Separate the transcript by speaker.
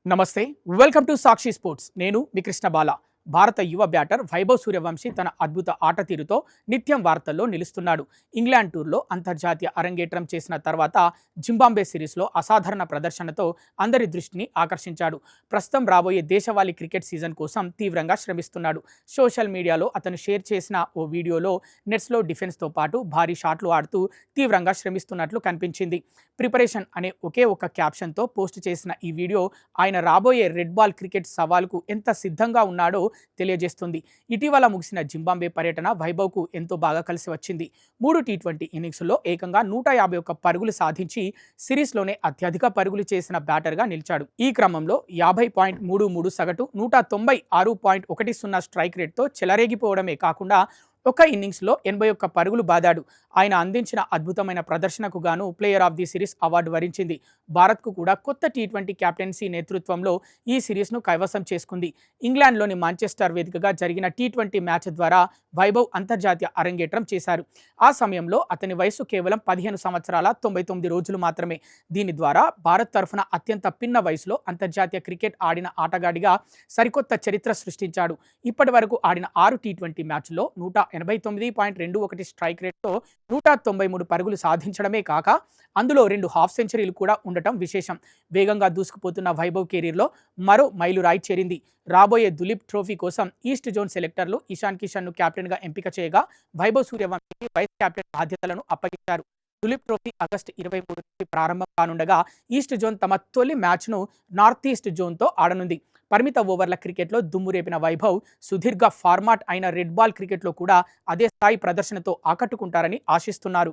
Speaker 1: నమస్తే, welcome to Sakshi sports. నేను మీ కృష్ణ బాల. భారత యువ బ్యాటర్ వైభవ్ సూర్యవంశీ తన అద్భుత ఆట తీరుతో నిత్యం వార్తల్లో నిలుస్తున్నాడు. ఇంగ్లాండ్ టూర్లో అంతర్జాతీయ అరంగేట్రం చేసిన తర్వాత జింబాబ్వే సిరీస్లో అసాధారణ ప్రదర్శనతో అందరి దృష్టిని ఆకర్షించాడు. ప్రస్తుతం రాబోయే దేశవాళీ క్రికెట్ సీజన్ కోసం తీవ్రంగా శ్రమిస్తున్నాడు. సోషల్ మీడియాలో అతను షేర్ చేసిన ఓ వీడియోలో నెట్స్లో డిఫెన్స్తో పాటు భారీ షాట్లు ఆడుతూ తీవ్రంగా శ్రమిస్తున్నట్లు కనిపించింది. ప్రిపరేషన్ అనే ఒకే ఒక క్యాప్షన్తో పోస్ట్ చేసిన ఈ వీడియో ఆయన రాబోయే రెడ్ బాల్ క్రికెట్ సవాలుకు ఎంత సిద్ధంగా ఉన్నాడో తెలియజేస్తుంది. ఇటీవల ముగిసిన జింబాబ్వే పర్యటన వైభవ్కు ఎంతో బాగా కలిసి వచ్చింది. 3 టీ20 ఇన్నింగ్స్లో ఏకంగా 151 పరుగులు సాధించి సిరీస్లోనే అత్యధిక పరుగులు చేసిన బ్యాటర్గా నిలిచాడు. ఈ క్రమంలో 50.33 సగటు, 196.10 స్ట్రైక్ రేట్తో చెలరేగిపోవడమే కాకుండా ఒక ఇన్నింగ్స్లో 81 పరుగులు బాదాడు. ఆయన అందించిన అద్భుతమైన ప్రదర్శనకు గాను player of the series award వరించింది. భారత్కు కూడా కొత్త టీ20 కెప్టెన్సీ నేతృత్వంలో ఈ సిరీస్ను కైవసం చేసుకుంది. ఇంగ్లాండ్లోని మాంచెస్టర్ వేదికగా జరిగిన టీ20 మ్యాచ్ ద్వారా వైభవ్ అంతర్జాతీయ అరంగేట్రం చేశారు. ఆ సమయంలో అతని వయసు కేవలం 15 సంవత్సరాల 99 రోజులు మాత్రమే. దీని ద్వారా భారత్ తరఫున అత్యంత పిన్న వయసులో అంతర్జాతీయ క్రికెట్ ఆడిన ఆటగాడిగా సరికొత్త చరిత్ర సృష్టించాడు. ఇప్పటి వరకు ఆడిన 6 టీ20 మ్యాచ్ల్లో 189.21 స్ట్రైక్ రేట్తో 193 పరుగులు సాధించడమే కాక అందులో 2 హాఫ్ సెంచరీలు కూడా ఉండటం విశేషం. వేగంగా దూసుకుపోతున్న వైభవ్ కెరీర్లో మరో మైలురాయి చేరింది. రాబోయే దులీప్ ట్రోఫీ కోసం ఈస్ట్ జోన్ సెలెక్టర్లు ఇషాన్ కిషన్ను కెప్టెన్గా ఎంపిక చేయగా వైభవ్ సూర్యవంశీకి వైస్ కెప్టెన్ బాధ్యతలను అప్పగించారు. దులీప్ ట్రోఫీ ఆగస్టు 23 నుంచి ప్రారంభం కానుండగా ఈస్ట్ జోన్ తమ తొలి మ్యాచ్ను నార్త్ ఈస్ట్ జోన్తో ఆడనుంది. పరిమిత ఓవర్ల క్రికెట్లో దుమ్ము రేపిన వైభవ్ సుదీర్ఘ ఫార్మాట్ అయిన రెడ్ బాల్ క్రికెట్లో కూడా అదే స్థాయి ప్రదర్శనతో ఆకట్టుకుంటారని ఆశిస్తున్నారు.